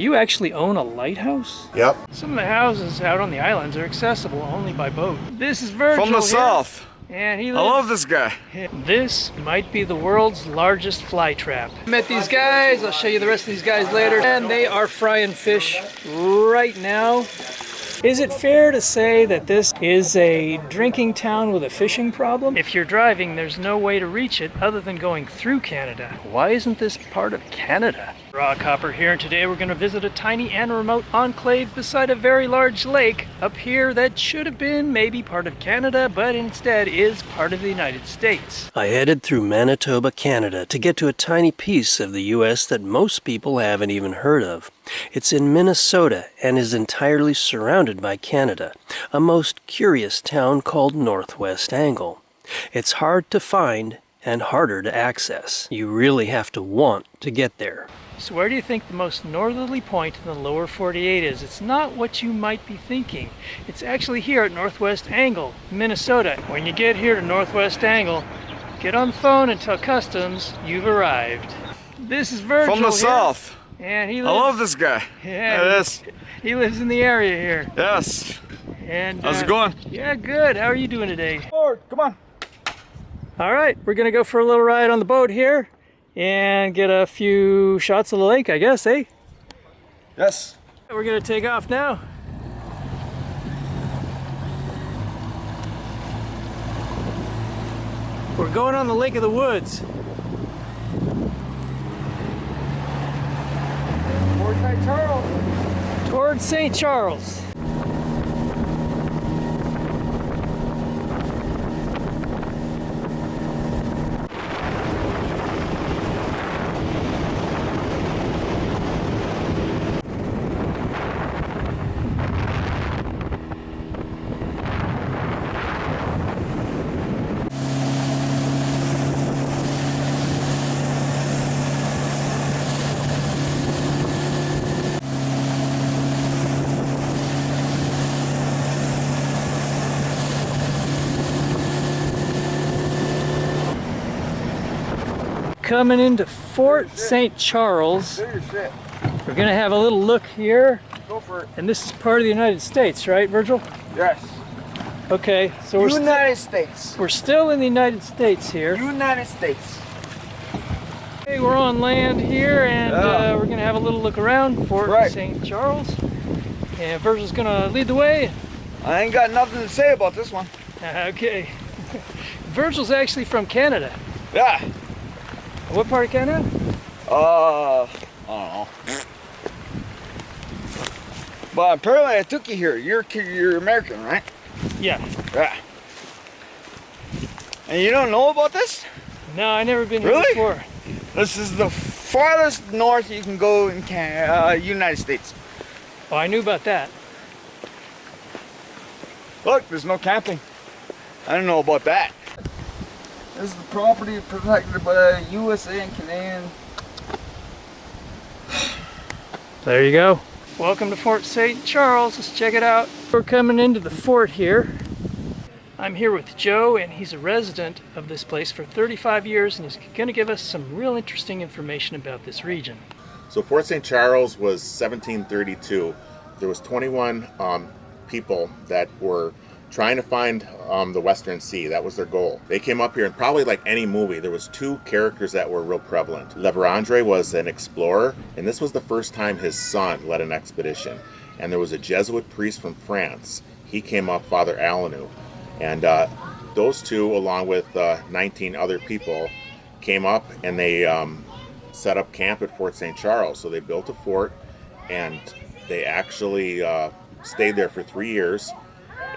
You actually own a lighthouse? Yep. Some of the houses out on the islands are accessible only by boat. This is Virgil from the here, south. and he I lives... love this guy. This might be the world's largest fly trap. I met these guys. I'll show you the rest of these guys later. And they are frying fish right now. Is it fair to say that this is a drinking town with a fishing problem? If you're driving, there's no way to reach it other than going through Canada. Why isn't this part of Canada? Rockhopper here, and today we're going to visit a tiny and remote enclave beside a very large lake up here that should have been maybe part of Canada, but instead is part of the United States. I headed through Manitoba, Canada to get to a tiny piece of the US that most people haven't even heard of. It's in Minnesota and is entirely surrounded by Canada, a most curious town called Northwest Angle. It's hard to find and harder to access. You really have to want to get there. So where do you think the most northerly point in the lower 48 is? It's not what you might be thinking. It's actually here at Northwest Angle, Minnesota. When you get here to Northwest Angle, get on the phone and tell customs you've arrived. This is Virgil From the here, south. and he I lives... love this guy. Yeah, he lives in the area here. Yes. And How's it going? Yeah, good. How are you doing today? Lord, come on. All right, we're gonna go for a little ride on the boat here and get a few shots of the lake, I guess, eh? Yes. We're gonna take off now. We're going on the Lake of the Woods. Towards St. Charles. Towards St. Charles. Coming into Fort St. Charles. We're gonna have a little look here. Go for it. And this is part of the United States, right, Virgil? Yes. Okay, so we're United States. we're still in the United States here. United States. Okay, we're on land here, and we're gonna have a little look around Fort St. Charles. And Virgil's gonna lead the way. I ain't got nothing to say about this one. Okay. Virgil's actually from Canada. Yeah. What part of Canada? I don't know. But apparently I took you here. You're American, right? Yeah. Yeah. And you don't know about this? No, I never been here Really? before. This is the farthest north you can go in United States. Oh, I knew about that. Look, there's no camping. I don't know about that. This is the property protected by USA and Canadian. There you go. Welcome to Fort St. Charles. Let's check it out. We're coming into the fort here. I'm here with Joe, and he's a resident of this place for 35 years, and he's going to give us some real interesting information about this region. So Fort St. Charles was 1732. There was 21 people that were trying to find the Western Sea. That was their goal. They came up here, and probably like any movie, there was two characters that were real prevalent. Le Vérandre was an explorer, and this was the first time his son led an expedition. And there was a Jesuit priest from France. He came up, Father Alanu. And those two, along with 19 other people, came up and they set up camp at Fort St. Charles. So they built a fort, and they actually stayed there for 3 years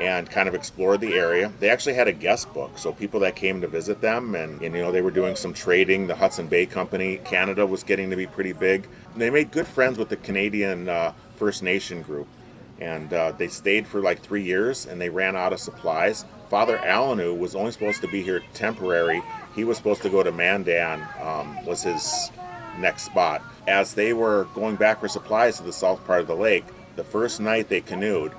and kind of explored the area. They actually had a guest book, so people that came to visit them, and you know, they were doing some trading. The Hudson Bay Company, Canada was getting to be pretty big. They made good friends with the Canadian First Nation group, and they stayed for like 3 years, and they ran out of supplies. Father Alanu was only supposed to be here temporary. He was supposed to go to Mandan, was his next spot. As they were going back for supplies to the south part of the lake, the first night they canoed,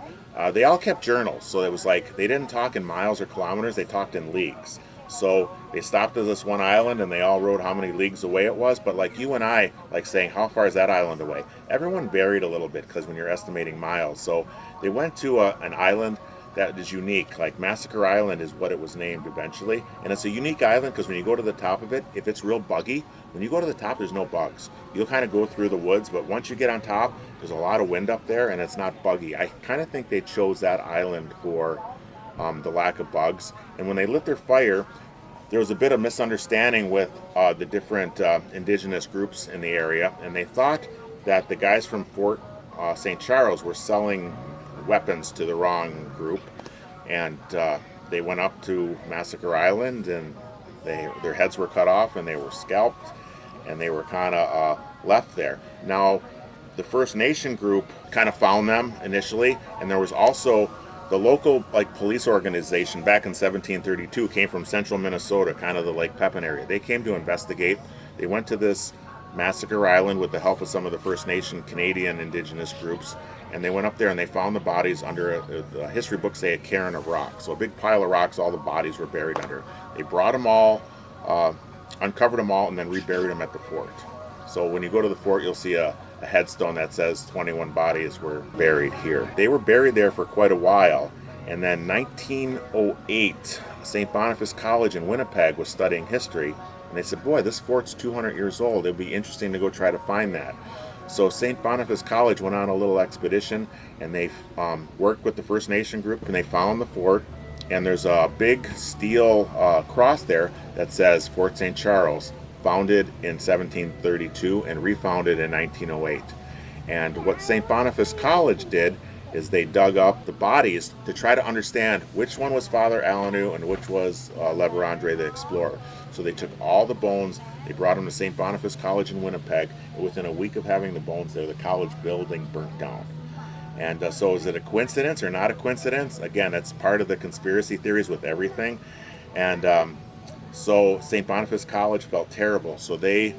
they all kept journals, so it was like they didn't talk in miles or kilometers, they talked in leagues. So they stopped at this one island and they all wrote how many leagues away it was. But like you and I, like saying, how far is that island away? Everyone varied a little bit because when you're estimating miles. So they went to an island that is unique. Like Massacre Island is what it was named eventually. And it's a unique island because when you go to the top of it, if it's real buggy, when you go to the top, there's no bugs. You'll kind of go through the woods, but once you get on top, there's a lot of wind up there and it's not buggy. I kind of think they chose that island for the lack of bugs. And when they lit their fire, there was a bit of misunderstanding with the different indigenous groups in the area, and they thought that the guys from Fort St. Charles were selling weapons to the wrong group, and they went up to Massacre Island and their heads were cut off and they were scalped and they were kind of left there. Now the First Nation group kind of found them initially, and there was also the local police organization back in 1732 came from central Minnesota, kind of the Lake Pepin area. They came to investigate. They went to this Massacre Island with the help of some of the First Nation Canadian indigenous groups, and they went up there and they found the bodies under the history books say a cairn of rocks. So a big pile of rocks, all the bodies were buried under. They brought them all, uncovered them all, and then reburied them at the fort. So when you go to the fort, you'll see a headstone that says 21 bodies were buried here. They were buried there for quite a while, and then 1908, St. Boniface College in Winnipeg was studying history, and they said, boy, this fort's 200 years old. It'd be interesting to go try to find that. So St. Boniface College went on a little expedition, and they worked with the First Nation group, and they found the fort, and there's a big steel cross there that says Fort St. Charles, founded in 1732 and refounded in 1908. And what St. Boniface College did is they dug up the bodies to try to understand which one was Father Alanu and which was Le Verandre the Explorer. So they took all the bones, they brought them to St. Boniface College in Winnipeg, and within a week of having the bones there, the college building burnt down. And so is it a coincidence or not a coincidence? Again, that's part of the conspiracy theories with everything. And so St. Boniface College felt terrible. So they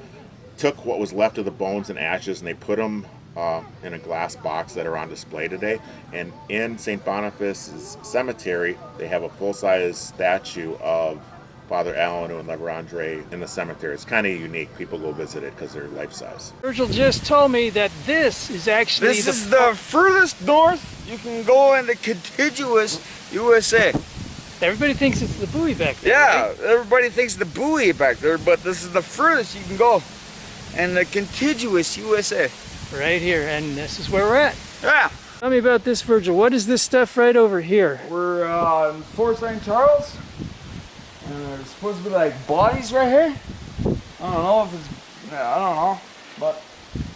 took what was left of the bones and ashes and they put them in a glass box that are on display today. And in St. Boniface's cemetery, they have a full-size statue of Father Alanu and Le Verandre in the cemetery. It's kind of unique. People go visit it because they're life-size. Virgil just told me that this is actually This is the furthest north you can go in the contiguous USA. Everybody thinks it's the buoy back there. Yeah, right? everybody thinks the buoy back there, but this is the furthest you can go in the contiguous USA. Right here, and this is where we're at. Yeah. Tell me about this, Virgil. What is this stuff right over here? We're in Fort St. Charles, and there's supposed to be like bodies right here. I don't know if it's, I don't know, but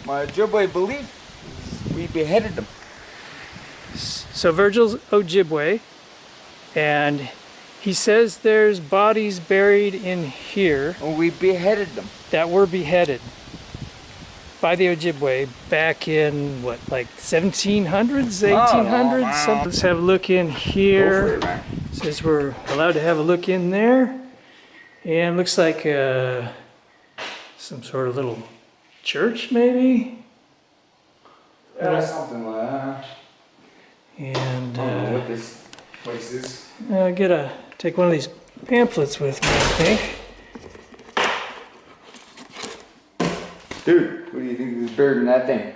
my Ojibwe belief is we beheaded them. So Virgil's Ojibwe, and he says there's bodies buried in here And we beheaded them. that were beheaded by the Ojibwe back in, what, like 1700s, 1800s? wow. So let's have a look in Go for here. it, man. Says we're allowed to have a look in there. And looks like some sort of little church, maybe? Yeah, something like that. And I don't know what this place is. I gotta take one of these pamphlets with me, I think. Dude, what do you think is buried in that thing?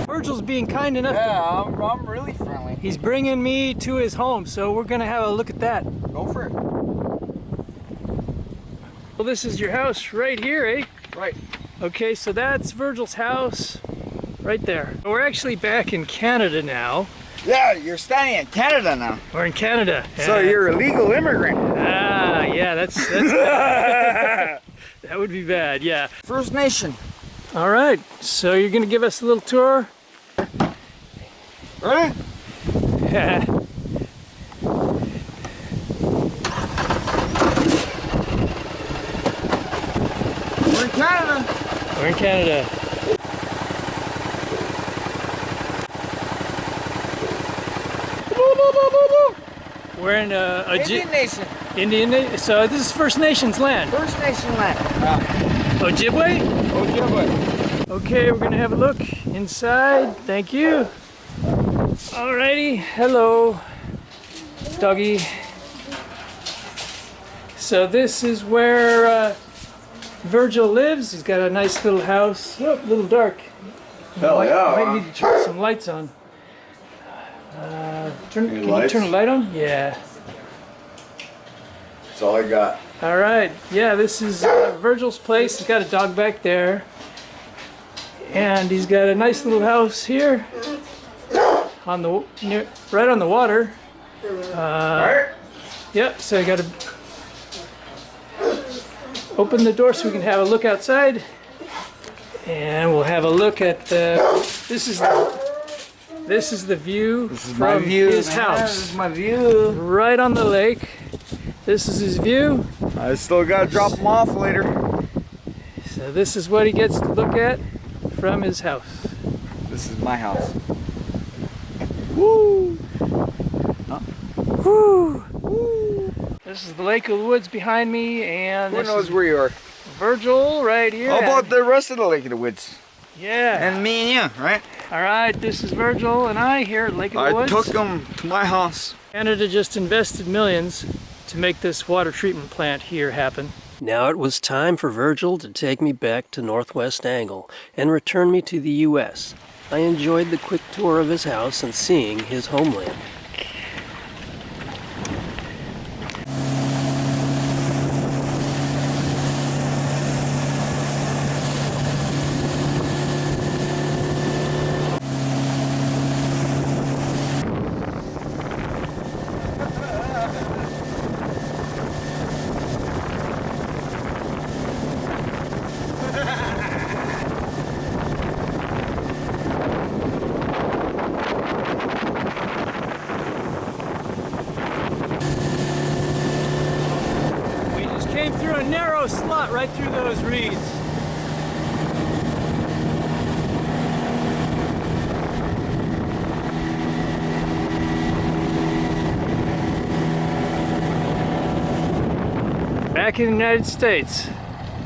Virgil's being kind enough. Yeah, I'm really friendly. He's bringing me to his home, so we're gonna have a look at that. Go for it. Well, this is your house right here, eh? Right. Okay, so that's Virgil's house right there. We're actually back in Canada now. Yeah, you're standing in Canada now. We're in Canada. So you're a legal immigrant. Ah, yeah, that's bad. That would be bad, yeah. First Nation. All right, so you're gonna give us a little tour? Ready? Yeah. We're in Canada. We're in Canada. We're in Indian Nation. Indian. So this is First Nations land. First Nation land. Ojibwe? Ojibwe. Okay, we're gonna have a look inside. Thank you. Alrighty, hello, doggy. So this is where Virgil lives. He's got a nice little house. Oh, a little dark. Hell yeah. Might need to turn some lights on. Can you turn a light on? Yeah. That's all I got. All right. Yeah, this is Virgil's place. He's got a dog back there. And he's got a nice little house here on the right on the water. Yep, so you got to open the door so we can have a look outside. And we'll have a look at this is the view from his house. This is my view. Right on the lake. This is his view. I still gotta drop him off later. So this is what he gets to look at from his house. This is my house. Woo! Huh? Woo! This is the Lake of the Woods behind me, and Who this knows is where you are? Virgil right here. How about the rest of the Lake of the Woods? Yeah. And me and you, right? All right, this is Virgil and I here at Lake of the Woods. I took him to my house. Canada just invested millions to make this water treatment plant here happen. Now it was time for Virgil to take me back to Northwest Angle and return me to the U.S. I enjoyed the quick tour of his house and seeing his homeland. Came through a narrow slot right through those reeds. Back in the United States.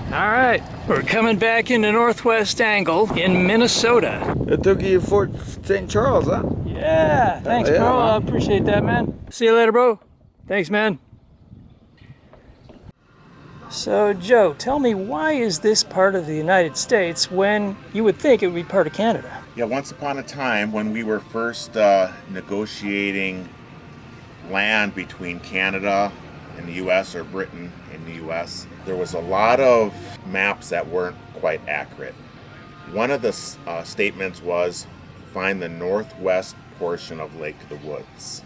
All right, we're coming back into Northwest Angle in Minnesota. It took you to Fort St. Charles, huh? Yeah, thanks, yeah, bro. man. I appreciate that, man. See you later, bro. Thanks, man. So, Joe, tell me, why is this part of the United States when you would think it would be part of Canada? Yeah, once upon a time when we were first negotiating land between Canada and the U.S. or Britain and the U.S., there was a lot of maps that weren't quite accurate. One of the statements was find the northwest portion of Lake of the Woods.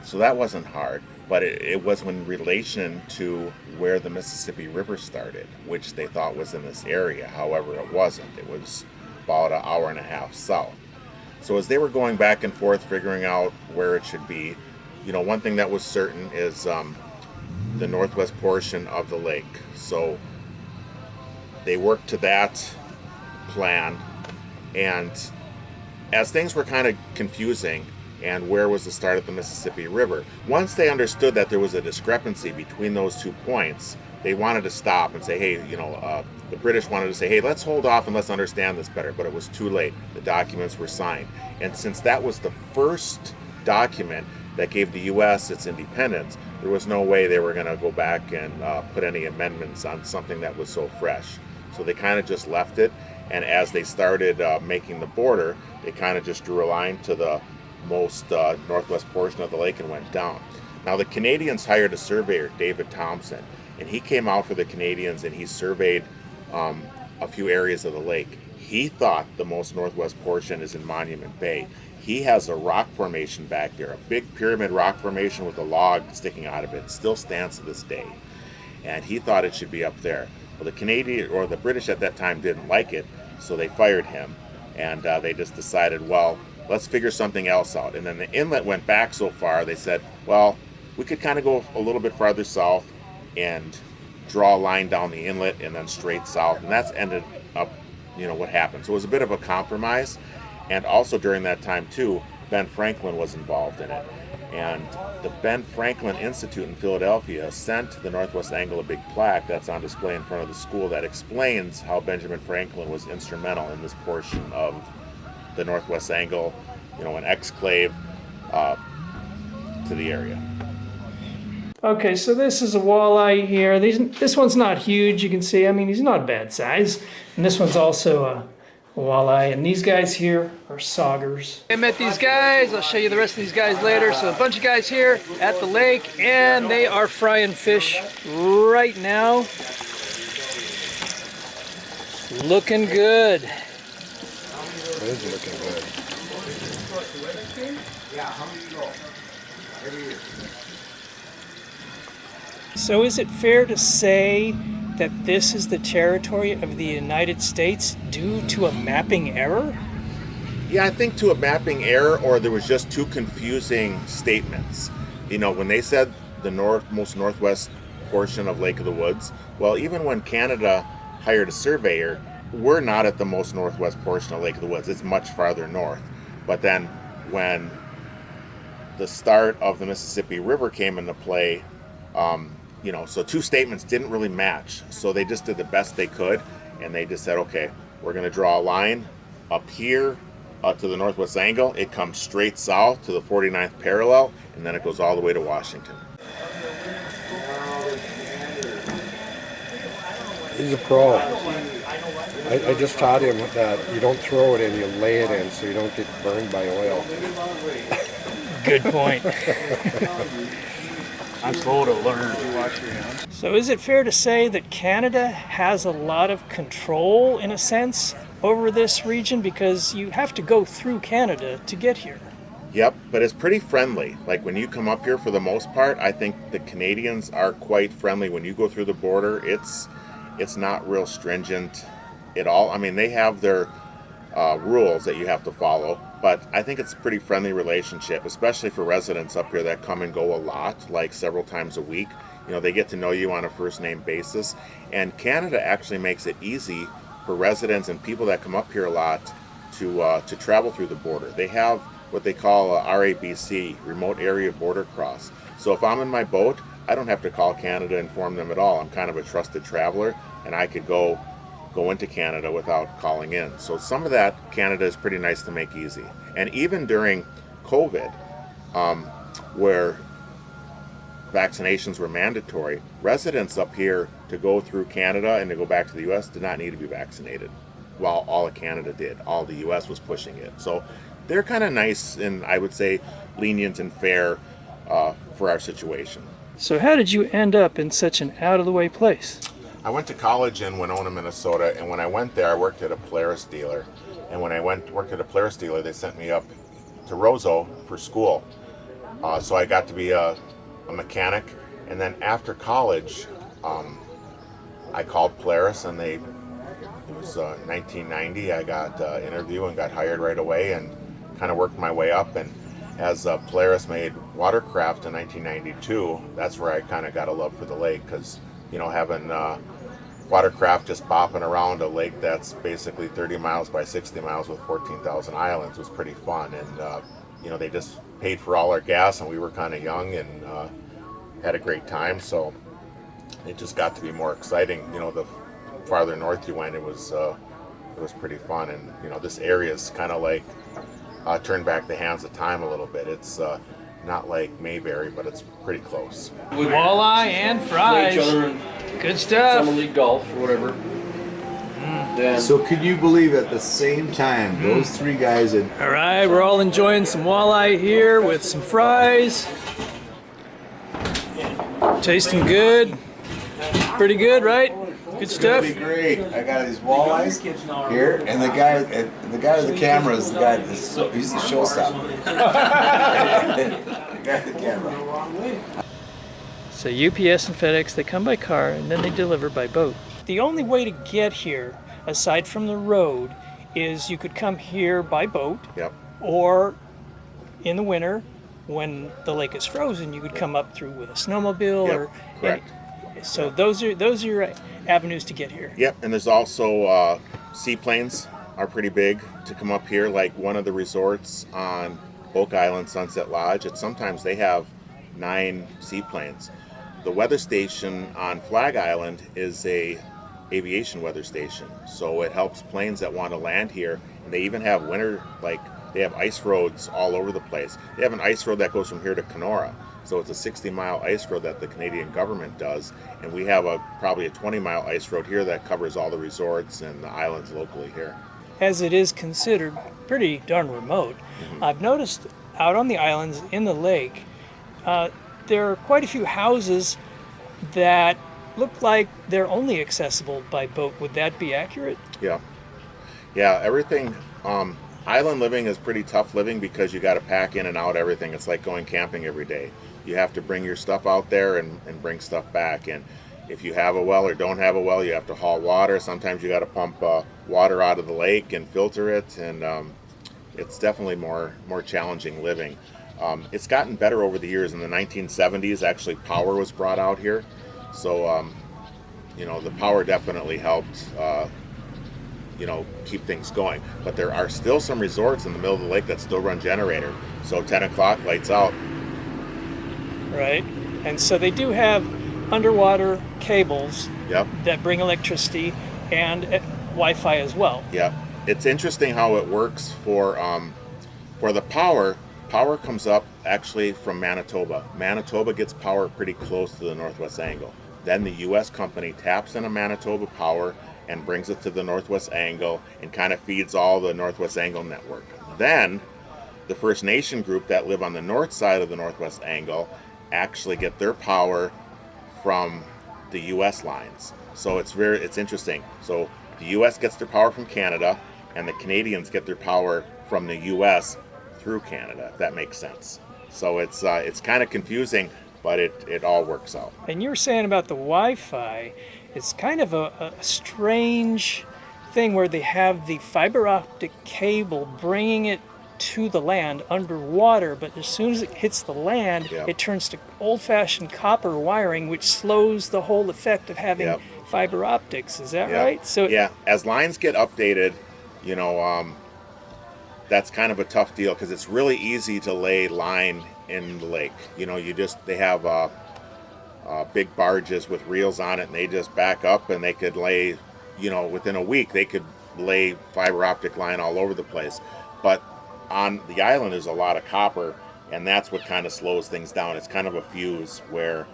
So that wasn't hard, but it was in relation to where the Mississippi River started, which they thought was in this area. However, it wasn't. It was about an hour and a half south. So as they were going back and forth figuring out where it should be, you know, one thing that was certain is the northwest portion of the lake. So they worked to that plan, and as things were kind of confusing, and where was the start of the Mississippi River, once they understood that there was a discrepancy between those 2 points, they wanted to stop and say, hey, you know, the British wanted to say, hey, let's hold off and let's understand this better, but it was too late. The documents were signed. And since that was the first document that gave the U.S. its independence, there was no way they were going to go back and put any amendments on something that was so fresh. So they kind of just left it, and as they started making the border, they kind of just drew a line to the most northwest portion of the lake and went down. Now the Canadians hired a surveyor, David Thompson, and he came out for the Canadians and he surveyed a few areas of the lake. He thought the most northwest portion is in Monument Bay. He has a rock formation back there, a big pyramid rock formation with a log sticking out of it. It still stands to this day. And he thought it should be up there. Well, the Canadian, or the British at that time, didn't like it, so they fired him. And they just decided, well, let's figure something else out. And then the inlet went back so far, they said, well, we could kind of go a little bit farther south and draw a line down the inlet and then straight south. And that's ended up, you know, what happened. So it was a bit of a compromise. And also during that time too, Ben Franklin was involved in it. And the Ben Franklin Institute in Philadelphia sent the Northwest Angle a big plaque that's on display in front of the school that explains how Benjamin Franklin was instrumental in this portion of the Northwest Angle, an exclave to the area. Okay, so this is a walleye here. This one's not huge, you can see. I mean, he's not a bad size. And this one's also a walleye. And these guys here are saugers. I met these guys. I'll show you the rest of these guys later. So a bunch of guys here at the lake, and they are frying fish right now. Looking good. It is looking good. So is it fair to say that this is the territory of the United States due to a mapping error? Yeah, I think to a mapping error, or there was just two confusing statements. When they said the most northwest portion of Lake of the Woods, well, even when Canada hired a surveyor, we're not at the most northwest portion of Lake of the Woods. It's much farther north. But then when the start of the Mississippi River came into play, so two statements didn't really match. So they just did the best they could, and they just said, okay, we're going to draw a line up here to the Northwest Angle. It comes straight south to the 49th parallel, and then it goes all the way to Washington. He's a pro. I just taught him that you don't throw it in, you lay it in so you don't get burned by oil. Good point. I'm slow to learn. So is it fair to say that Canada has a lot of control, in a sense, over this region? Because you have to go through Canada to get here. Yep, but it's pretty friendly. Like when you come up here, for the most part, I think the Canadians are quite friendly. When you go through the border, it's not real stringent at all. I mean, they have their rules that you have to follow, but I think it's a pretty friendly relationship, especially for residents up here that come and go a lot, like several times a week. They get to know you on a first name basis, and Canada actually makes it easy for residents and people that come up here a lot to travel through the border. They have what they call a RABC, Remote Area Border Cross. So if I'm in my boat, I don't have to call Canada and inform them at all. I'm kind of a trusted traveler, and I could go into Canada without calling in. So some of that, Canada is pretty nice to make easy. And even during COVID, where vaccinations were mandatory, residents up here to go through Canada and to go back to the U.S. did not need to be vaccinated, while all of Canada did. All the U.S. was pushing it. So they're kind of nice and, I would say, lenient and fair for our situation. So how did you end up in such an out-of-the-way place? I went to college in Winona, Minnesota, and when I went there, I worked at a Polaris dealer. And when I worked at a Polaris dealer, they sent me up to Roseau for school. So I got to be a mechanic. And then after college, I called Polaris, and it was 1990. I got an interview and got hired right away, and kind of worked my way up. And as Polaris made watercraft in 1992, that's where I kind of got a love for the lake, because having watercraft just bopping around a lake that's basically 30 miles by 60 miles with 14,000 islands was pretty fun. And they just paid for all our gas, and we were kind of young and had a great time. So it just got to be more exciting. The farther north you went, it was pretty fun. And this area is kind of like turned back the hands of time a little bit. It's not like Mayberry, but it's pretty close. Walleye and fries. Play each other in Good stuff. Summer League golf or whatever. Then So could you believe at the same time those three guys had All right, we're all enjoying some walleye here with some fries. Tasting good. Pretty good, right? Good stuff. be great? I got these walleyes here, and the guy with the camera is the guy that's he's the showstopper. The guy with the camera. So UPS and FedEx, they come by car and then they deliver by boat. The only way to get here, aside from the road, is you could come here by boat. Yep. Or in the winter, when the lake is frozen, you could come up through with a snowmobile. Yep, Or correct. So those are your avenues to get here. Yep, and there's also seaplanes are pretty big to come up here. Like one of the resorts on Oak Island, Sunset Lodge, and sometimes they have 9 seaplanes. The weather station on Flag Island is a aviation weather station, so it helps planes that want to land here. And they even have winter, like they have ice roads all over the place. They have an ice road that goes from here to Kenora, so it's a 60-mile ice road that the Canadian government does, and we have probably a 20-mile ice road here that covers all the resorts and the islands locally here. As it is considered pretty darn remote, I've noticed out on the islands in the lake, there are quite a few houses that look like they're only accessible by boat. Would that be accurate? Yeah. Everything. Island living is pretty tough living because you got to pack in and out everything. It's like going camping every day. You have to bring your stuff out there and bring stuff back. And if you have a well or don't have a well, you have to haul water. Sometimes you got to pump water out of the lake and filter it. And it's definitely more challenging living. It's gotten better over the years. In the 1970s, actually, power was brought out here. So, the power definitely helped, keep things going. But there are still some resorts in the middle of the lake that still run generator. So 10 o'clock, lights out. Right. And so they do have underwater cables Yep. that bring electricity and Wi-Fi as well. Yeah. It's interesting how it works for the power. Power comes up actually from Manitoba. Manitoba gets power pretty close to the northwest angle. Then the U.S. company taps into Manitoba power and brings it to the northwest angle and kind of feeds all the northwest angle network. Then the First Nation group that live on the north side of the northwest angle actually get their power from the U.S. lines. So it's interesting. So the U.S. gets their power from Canada, and the Canadians get their power from the U.S. through Canada, if that makes sense. So it's kind of confusing, but it all works out. And you were saying about the Wi-Fi, it's kind of a strange thing where they have the fiber optic cable bringing it to the land underwater, but as soon as it hits the land, Yep. it turns to old-fashioned copper wiring, which slows the whole effect of having Yep. fiber optics. Is that Yeah. right? So yeah, as lines get updated, that's kind of a tough deal because it's really easy to lay line in the lake. They have big barges with reels on it, and they just back up, and they could lay, within a week they could lay fiber optic line all over the place. But on the island there's a lot of copper, and that's what kind of slows things down. It's kind of a fuse where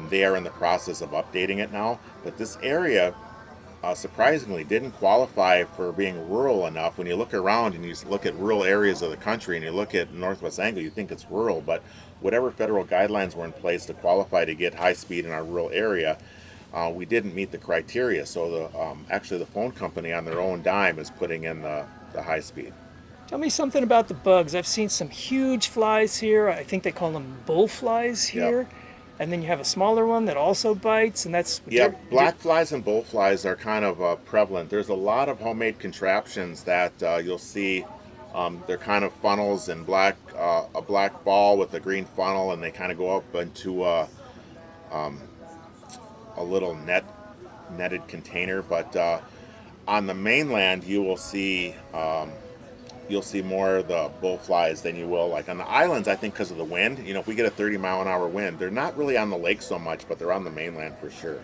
they are in the process of updating it now. But this area surprisingly didn't qualify for being rural enough. When you look around and you look at rural areas of the country and you look at Northwest Angle, you think it's rural, but whatever federal guidelines were in place to qualify to get high speed in our rural area, we didn't meet the criteria. So actually the phone company on their own dime is putting in the high speed. tell me something about the bugs. I've seen some huge flies here. I think they call them bull flies here. Yep. And then you have a smaller one that also bites, and that's... Yeah, black flies and bull flies are kind of prevalent. There's a lot of homemade contraptions that you'll see. They're kind of funnels and a black ball with a green funnel, and they kind of go up into a little netted container. But on the mainland, you'll see more of the bull flies than you will like on the islands. I think because of the wind. If we get a 30-mile-an-hour wind, they're not really on the lake so much, but they're on the mainland for sure.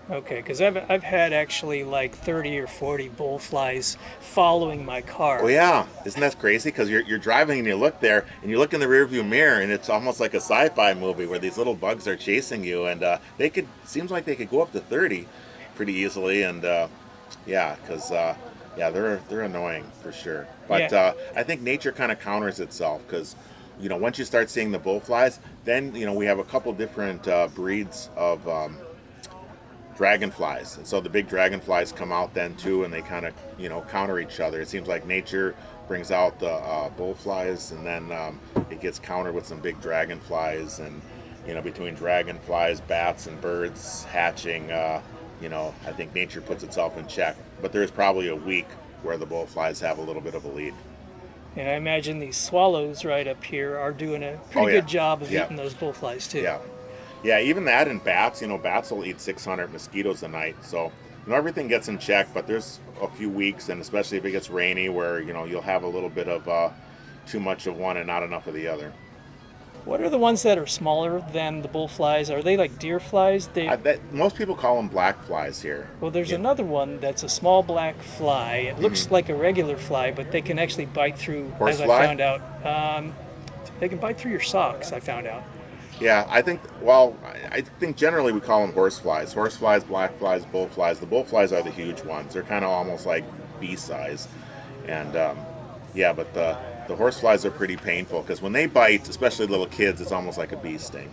Okay, because I've had actually like 30 or 40 bull flies following my car. Oh yeah, isn't that crazy? Because you're driving and you look there and you look in the rearview mirror, and it's almost like a sci-fi movie where these little bugs are chasing you, and seems like they could go up to 30 pretty easily, and they're annoying for sure. But Yeah. I think nature kind of counters itself because, once you start seeing the bull flies, then, we have a couple different breeds of dragonflies. And so the big dragonflies come out then too, and they kind of, counter each other. It seems like nature brings out the bull flies, and then it gets countered with some big dragonflies. And, between dragonflies, bats, and birds hatching, I think nature puts itself in check. But there's probably a week where the bull flies have a little bit of a lead. And I imagine these swallows right up here are doing a pretty good job of eating those bull flies too. Yeah, even that, and bats, bats will eat 600 mosquitoes a night. So, everything gets in check, but there's a few weeks, and especially if it gets rainy, where, you'll have a little bit of too much of one and not enough of the other. What are the ones that are smaller than the bull flies? Are they like deer flies? Most people call them black flies here. Well, there's Yeah. another one that's a small black fly. It looks like a regular fly, but they can actually bite through, as Horsefly? I found out. They can bite through your socks, I found out. Yeah, I think generally we call them horse flies. Horse flies, black flies, bull flies. The bull flies are the huge ones. They're kind of almost like bee size. And yeah, but the horse flies are pretty painful because when they bite, especially little kids, it's almost like a bee sting.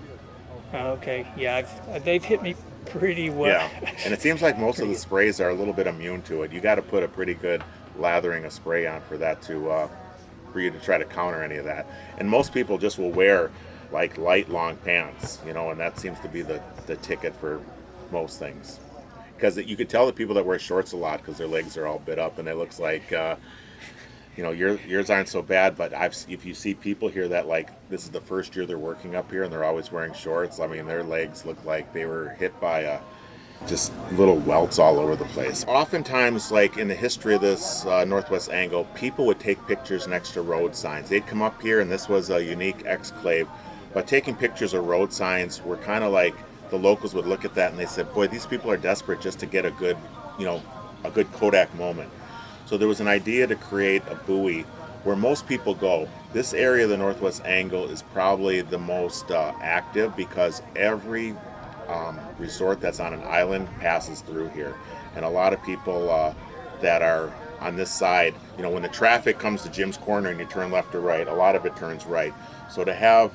Okay, yeah, they've hit me pretty well. Yeah, and it seems like most of the sprays are a little bit immune to it. You got to put a pretty good lathering of spray on for that for you to try to counter any of that. And most people just will wear like light long pants, and that seems to be the ticket for most things. Because you could tell the people that wear shorts a lot because their legs are all bit up, and it looks like yours aren't so bad. But if you see people here that like this is the first year they're working up here and they're always wearing shorts, I mean their legs look like they were hit by just little welts all over the place. Oftentimes, like in the history of this Northwest Angle, people would take pictures next to road signs. They'd come up here, and this was a unique exclave, but taking pictures of road signs were kind of like the locals would look at that and they said, boy, these people are desperate just to get a good Kodak moment. So there was an idea to create a buoy where most people go. This area of the Northwest Angle is probably the most active because every resort that's on an island passes through here, and a lot of people that are on this side, when the traffic comes to Jim's Corner and you turn left or right, a lot of it turns right. So to have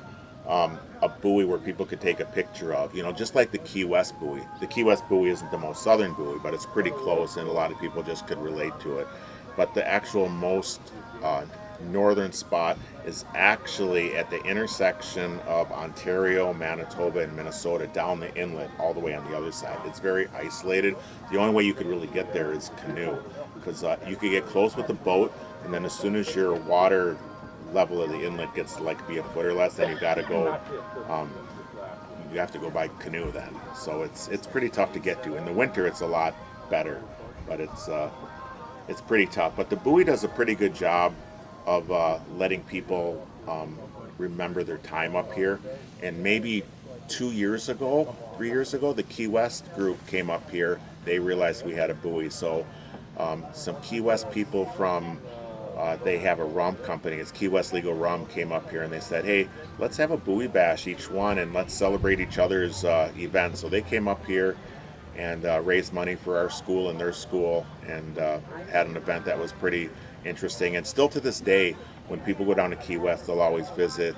a buoy where people could take a picture of, just like the Key West buoy. The Key West buoy isn't the most southern buoy, but it's pretty close, and a lot of people just could relate to it. But the actual most northern spot is actually at the intersection of Ontario, Manitoba, and Minnesota, down the inlet all the way on the other side. It's very isolated. The only way you could really get there is canoe, because you could get close with the boat, and then as soon as your water level of the inlet gets to like be a foot or less, then you got to go. You have to go by canoe then. So it's pretty tough to get to. In the winter, it's a lot better, but it's pretty tough. But the buoy does a pretty good job of letting people remember their time up here. And maybe 3 years ago, the Key West group came up here. They realized we had a buoy. So some Key West people from, they have a rum company, it's Key West Legal Rum, came up here and they said, hey, let's have a buoy bash each one and let's celebrate each other's events. So they came up here and raised money for our school and their school, and had an event that was pretty interesting. And still to this day, when people go down to Key West, they'll always visit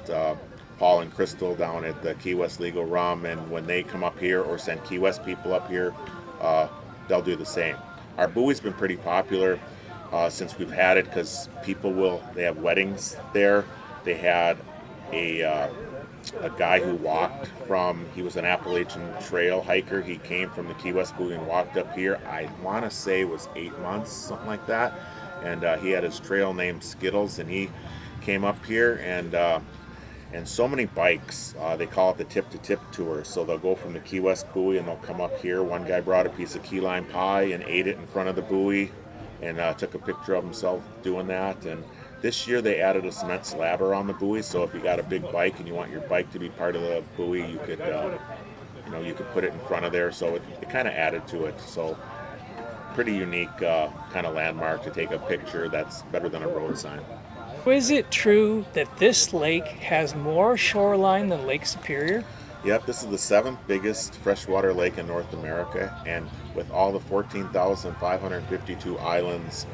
Paul and Crystal down at the Key West Legal Rum, and when they come up here or send Key West people up here, they'll do the same. Our buoy's been pretty popular since we've had it, because they have weddings there. They had a guy who he was an Appalachian Trail hiker. He came from the Key West buoy and walked up here. I want to say it was 8 months, something like that. And he had his trail named Skittles, and he came up here, and so many bikes. They call it the tip-to-tip tour. So they'll go from the Key West buoy and they'll come up here. One guy brought a piece of key lime pie and ate it in front of the buoy, and took a picture of himself doing that. And this year they added a cement slabber on the buoy, so if you got a big bike and you want your bike to be part of the buoy, you could put it in front of there. So it kind of added to it. So pretty unique kind of landmark to take a picture that's better than a road sign. Is it true that this lake has more shoreline than Lake Superior? Yep, this is the 7th biggest freshwater lake in North America, and with all the 14,552 islands,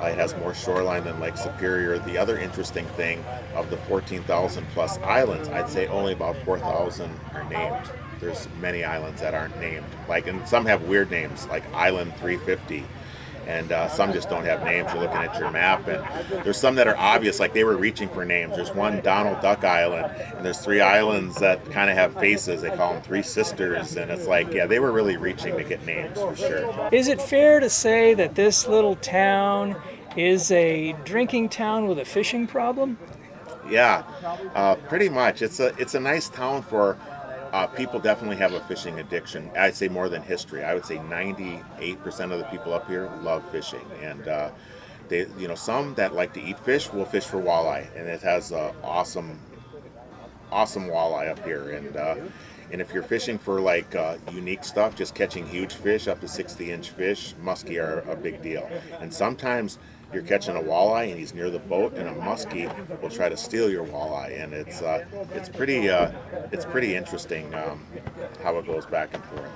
it has more shoreline than Lake Superior. The other interesting thing, of the 14,000 plus islands, I'd say only about 4,000 are named. There's many islands that aren't named, and some have weird names, like Island 350. And some just don't have names. You're looking at your map, and there's some that are obvious, like they were reaching for names. There's one Donald Duck Island, and there's 3 islands that kind of have faces. They call them 3 sisters, and it's like, yeah, they were really reaching to get names for sure. Is it fair to say that this little town is a drinking town with a fishing problem? Yeah, pretty much. It's a nice town for people. Definitely have a fishing addiction. I'd say more than history. I would say 98% of the people up here love fishing, and they, you know, some that like to eat fish will fish for walleye, and it has awesome walleye up here. And if you're fishing for like unique stuff, just catching huge fish up to 60-inch fish, muskie are a big deal. And sometimes you're catching a walleye and he's near the boat, and a muskie will try to steal your walleye, and it's pretty interesting how it goes back and forth.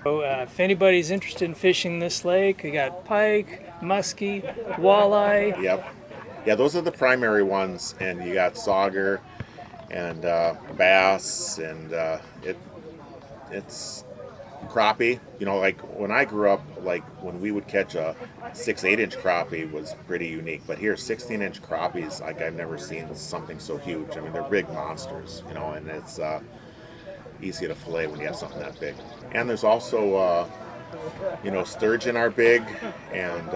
So if anybody's interested in fishing this lake, we got pike, muskie, walleye. Yep. Yeah, those are the primary ones, and you got sauger and bass, and it's crappie. You know, like when I grew up, like when we would catch a 6-8 inch crappie was pretty unique. But here, 16-inch crappies, like I've never seen something so huge. I mean, they're big monsters, you know, and it's easy to fillet when you have something that big. And there's also, you know, sturgeon are big, and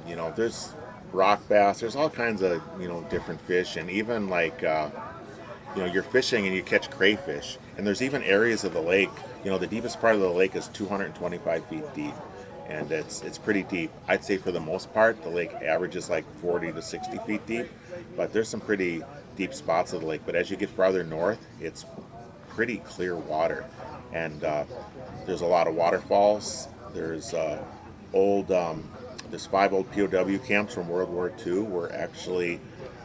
you know, there's rock bass. There's all kinds of, you know, different fish, and even like you know, you're fishing and you catch crayfish, and there's even areas of the lake. You know, the deepest part of the lake is 225 feet deep, and it's pretty deep. I'd say for the most part, the lake averages like 40 to 60 feet deep, but there's some pretty deep spots of the lake. But as you get farther north, it's pretty clear water, and there's a lot of waterfalls. There's there's 5 old POW camps from World War II where actually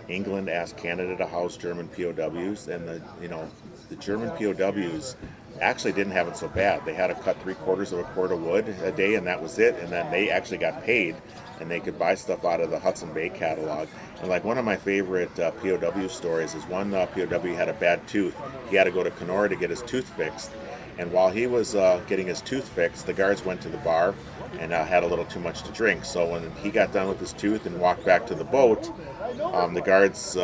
England asked Canada to house German POWs, and the German POWs actually didn't have it so bad. They had to cut 3/4 of a cord of wood a day, and that was it. And then they actually got paid, and they could buy stuff out of the Hudson Bay catalog. And like one of my favorite POW stories is one POW had a bad tooth. He had to go to Kenora to get his tooth fixed. And while he was getting his tooth fixed, the guards went to the bar and had a little too much to drink. So when he got done with his tooth and walked back to the boat, the guards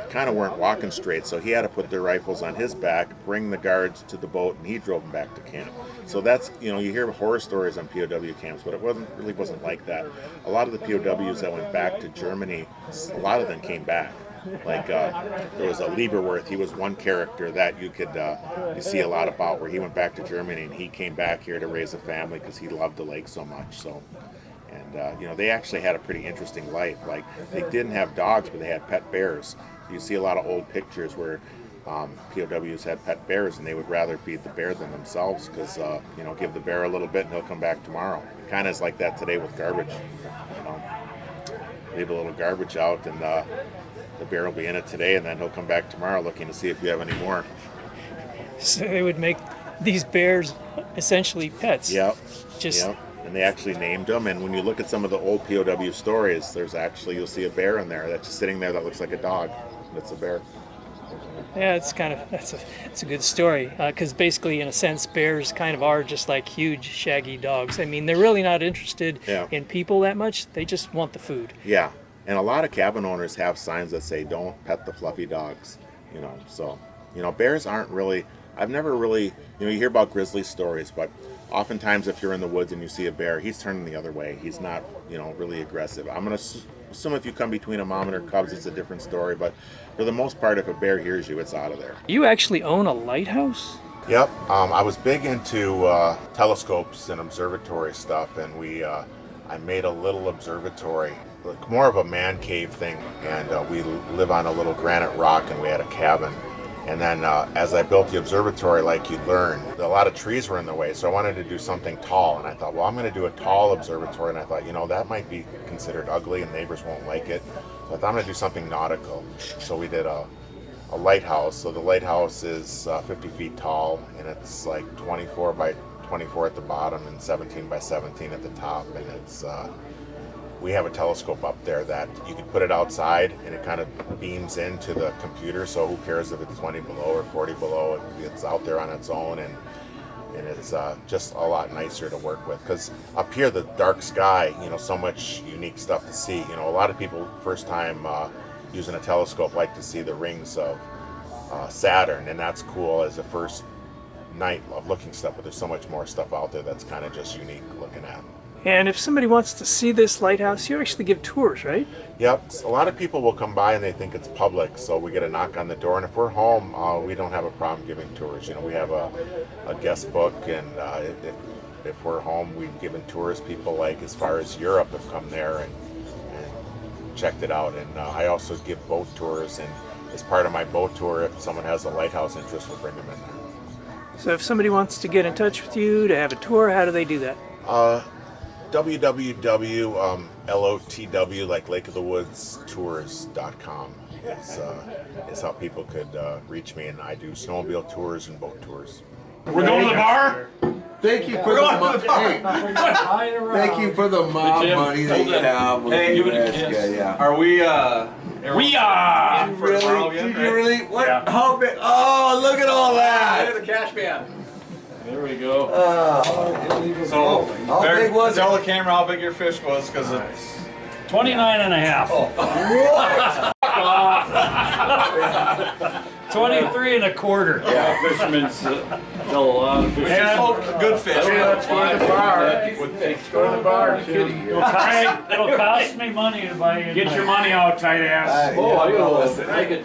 kind of weren't walking straight. So he had to put their rifles on his back, bring the guards to the boat, and he drove them back to camp. So that's, you know, you hear horror stories on POW camps, but it really wasn't like that. A lot of the POWs that went back to Germany, a lot of them came back. Like there was a Lieberworth. He was one character that you could you see a lot about, where he went back to Germany and he came back here to raise a family because he loved the lake so much. So, and you know, they actually had a pretty interesting life. Like they didn't have dogs, but they had pet bears. You see a lot of old pictures where POWs had pet bears, and they would rather feed the bear than themselves because you know, give the bear a little bit and he'll come back tomorrow. Kind of is like that today with garbage. You know, leave a little garbage out, and the bear will be in it today, and then he'll come back tomorrow looking to see if you have any more. So they would make these bears essentially pets. Yep. Just Yep. And they actually named them. And when you look at some of the old POW stories, there's actually, you'll see a bear in there that's just sitting there that looks like a dog. That's a bear. Yeah, it's kind of it's a good story because basically, in a sense, bears kind of are just like huge, shaggy dogs. I mean, they're really not interested in people that much. They just want the food. Yeah. And a lot of cabin owners have signs that say, "Don't pet the fluffy dogs." You know, so, you know, bears aren't really, I've never really, you know, you hear about grizzly stories, but oftentimes if you're in the woods and you see a bear, he's turning the other way. He's not, you know, really aggressive. I'm going to assume if you come between a mom and her cubs, it's a different story, but for the most part, if a bear hears you, it's out of there. You actually own a lighthouse? Yep. I was big into telescopes and observatory stuff, and I made a little observatory, like more of a man cave thing, and we live on a little granite rock, and we had a cabin. And then as I built the observatory, like you learn, a lot of trees were in the way, so I wanted to do something tall. And I thought, well, I'm going to do a tall observatory. And I thought, you know, that might be considered ugly and neighbors won't like it. So I thought I'm going to do something nautical. So we did a lighthouse. So the lighthouse is 50 feet tall, and it's like 24 by 24 at the bottom and 17 by 17 at the top. And it's we have a telescope up there that you can put it outside and it kind of beams into the computer, so who cares if it's 20 below or 40 below, it's out there on its own, and it's just a lot nicer to work with, because up here, the dark sky, you know, so much unique stuff to see. You know, a lot of people first time using a telescope like to see the rings of Saturn, and that's cool as a first night of looking stuff, but there's so much more stuff out there that's kind of just unique looking at. And if somebody wants to see this lighthouse, you actually give tours, right? Yep. A lot of people will come by and they think it's public, so we get a knock on the door. And if we're home, we don't have a problem giving tours. You know, we have a guest book, and if if we're home, we've given tours. People like as far as Europe have come there and checked it out. And I also give boat tours, and as part of my boat tour, if someone has a lighthouse interest, we'll bring them in there. So if somebody wants to get in touch with you to have a tour, how do they do that? www.lotw, like Lake of the Woods Tours.com is how people could reach me, and I do snowmobile tours and boat tours. We're going to the bar? Thank you for the money. Thank you for the mob money that you have. Hey, give it a kiss. Yeah. Are we, we are! Really? Did you really? What? Yeah. How big? Oh, look at all that! The cash ban. There we go. So, how big was it? Tell the camera how big your fish was, because it's 29 and a half. Oh. What? 23 and a quarter. yeah, fishermen's tell a lot of fish. Good fish. Let's go to the bar. Let's go to the bar. It'll cost me money to buy you. Get your money out, tight ass.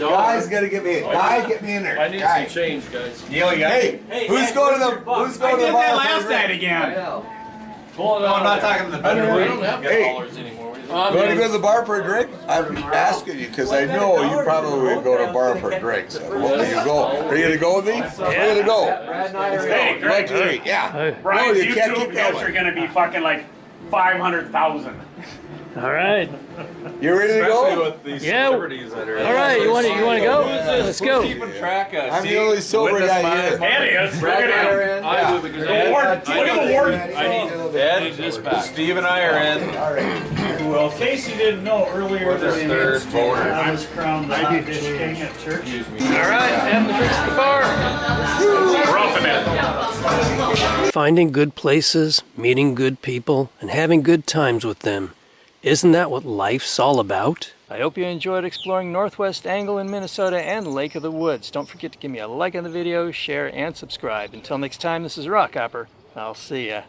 Guys, gotta get me. Guys, get me in there. I need some change, guys. Neil, you got Hey, who's going to the bar? I did that last night again. Pull it No, out. I'm not talking to the better. We don't have dollars anymore. You want to go to the bar for a drink? I'm asking you because I know you probably would go to a bar for a drink. So where you go? Are you gonna go with me? Where are you gonna go? Let's go. Hey, Like to eat. Yeah. Brian's No, you can't YouTube keep views going. are going to be fucking like 500,000. All right. You ready to go? With these Yeah. celebrities that are All right. You want to go? Let's go. keeping track of. I'm the only sober guy here. Ed is. Look at him. Yeah. Look at the warden. Look at the warden. Ed, this back. Steve and I are in. All right. Well, Casey didn't know earlier that third voter. I was crowned the hot dish king at church. All right. Have the drinks at the bar. We're off the net. Finding good places, meeting good people, and having good times with them. Isn't that what life's all about? I hope you enjoyed exploring Northwest Angle in Minnesota and Lake of the Woods. Don't forget to give me a like on the video, share, and subscribe. Until next time, this is Rockhopper. I'll see ya.